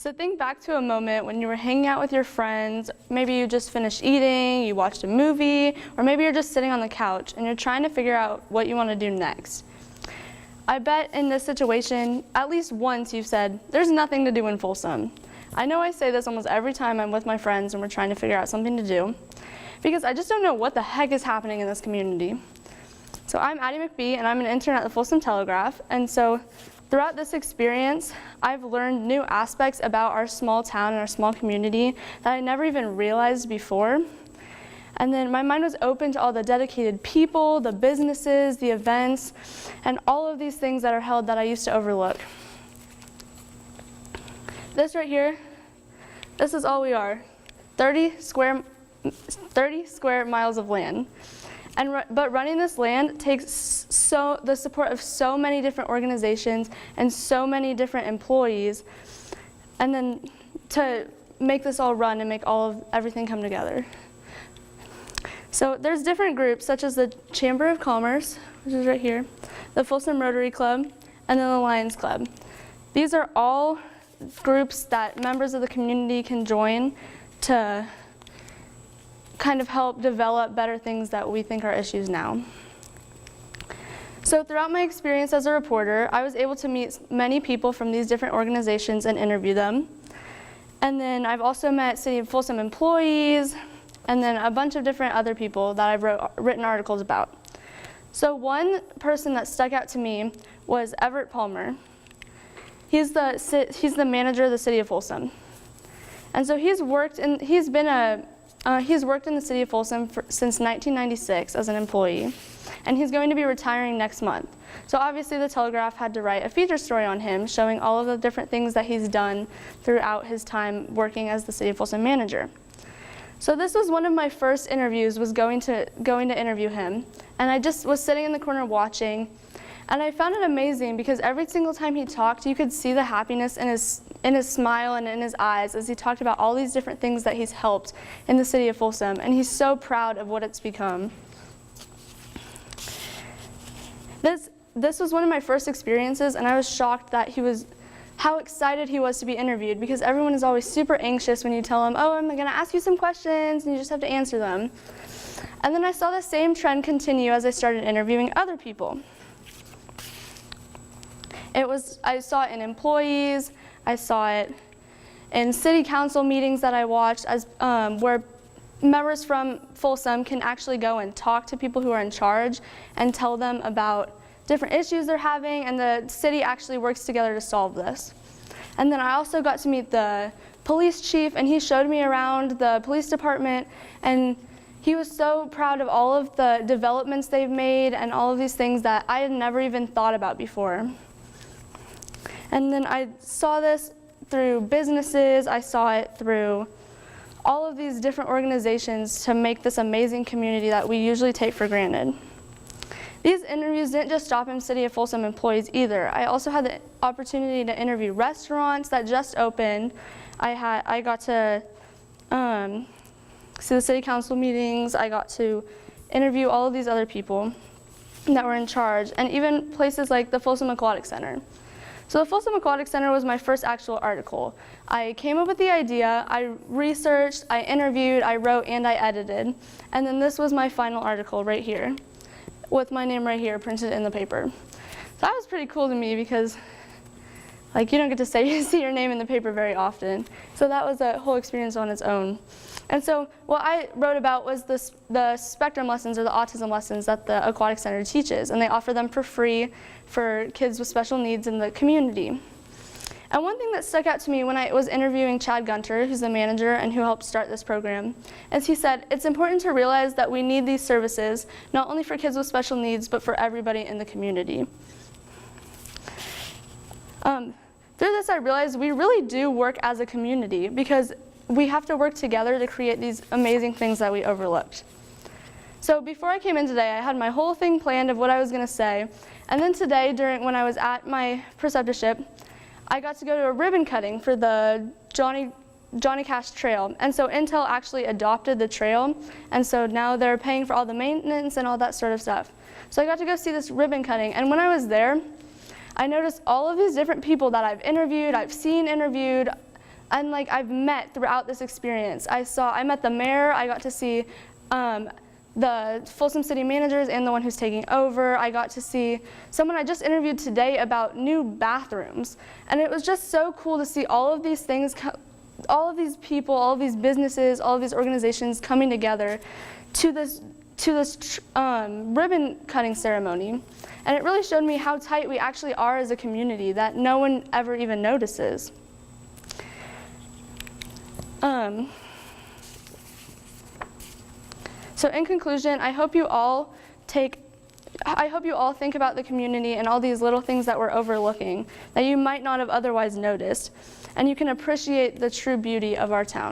So think back to a moment when you were hanging out with your friends, maybe you just finished eating, you watched a movie, or maybe you're just sitting on the couch and you're trying to figure out what you want to do next. I bet in this situation, at least once you've said, there's nothing to do in Folsom. I know I say this almost every time I'm with my friends and we're trying to figure out something to do, because I just don't know what the heck is happening in this community. So I'm Adalyn McBee and I'm an intern at the Folsom Telegraph, and so throughout this experience, I've learned new aspects about our small town and our small community that I never even realized before. And then my mind was open to all the dedicated people, the businesses, the events, and all of these things that are held that I used to overlook. This right here, this is all we are, 30 square miles of land. But running this land takes the support of so many different organizations and so many different employees, and then to make this all run and make everything come together. So there's different groups such as the Chamber of Commerce, which is right here, the Folsom Rotary Club, and then the Lions Club. These are all groups that members of the community can join to kind of help develop better things that we think are issues now. So throughout my experience as a reporter, I was able to meet many people from these different organizations and interview them. And then I've also met City of Folsom employees, and then a bunch of different other people that I've written articles about. So one person that stuck out to me was Everett Palmer. He's the manager of the City of Folsom. And so he's worked in the City of Folsom since 1996 as an employee, and he's going to be retiring next month. So obviously the Telegraph had to write a feature story on him, showing all of the different things that he's done throughout his time working as the City of Folsom manager. So this was one of my first interviews, was going to interview him, and I just was sitting in the corner watching, and I found it amazing because every single time he talked, you could see the happiness in his smile and in his eyes as he talked about all these different things that he's helped in the City of Folsom, and he's so proud of what it's become. This was one of my first experiences, and I was shocked that how excited he was to be interviewed, because everyone is always super anxious when you tell them, oh, I'm going to ask you some questions, and you just have to answer them. And then I saw the same trend continue as I started interviewing other people. I saw it in employees, I saw it in city council meetings that I watched, where members from Folsom can actually go and talk to people who are in charge and tell them about different issues they're having, and the city actually works together to solve this. And then I also got to meet the police chief, and he showed me around the police department, and he was so proud of all of the developments they've made and all of these things that I had never even thought about before. And then I saw this through businesses, I saw it through all of these different organizations to make this amazing community that we usually take for granted. These interviews didn't just stop in City of Folsom employees either. I also had the opportunity to interview restaurants that just opened. I got to see the city council meetings. I got to interview all of these other people that were in charge, and even places like the Folsom Aquatic Center. So the Folsom Aquatic Center was my first actual article. I came up with the idea, I researched, I interviewed, I wrote, and I edited. And then this was my final article right here, with my name right here printed in the paper. So that was pretty cool to me because you don't get to see your name in the paper very often. So that was a whole experience on its own. And so what I wrote about was the spectrum lessons, or the autism lessons that the Aquatic Center teaches, and they offer them for free for kids with special needs in the community. And one thing that stuck out to me when I was interviewing Chad Gunter, who's the manager and who helped start this program, is he said, it's important to realize that we need these services, not only for kids with special needs, but for everybody in the community. Through this, I realized we really do work as a community, because we have to work together to create these amazing things that we overlooked. So before I came in today, I had my whole thing planned of what I was going to say, and then today, when I was at my preceptorship, I got to go to a ribbon cutting for the Johnny Cash Trail, and so Intel actually adopted the trail, and so now they're paying for all the maintenance and all that sort of stuff. So I got to go see this ribbon cutting, and when I was there, I noticed all of these different people that I've seen interviewed, and like I've met throughout this experience. I met the mayor, I got to see the Folsom City managers and the one who's taking over. I got to see someone I just interviewed today about new bathrooms. And it was just so cool to see all of these things, all of these people, all of these businesses, all of these organizations coming together to this ribbon cutting ceremony. And it really showed me how tight we actually are as a community that no one ever even notices. So in conclusion, I hope you all think about the community and all these little things that we're overlooking that you might not have otherwise noticed, and you can appreciate the true beauty of our town.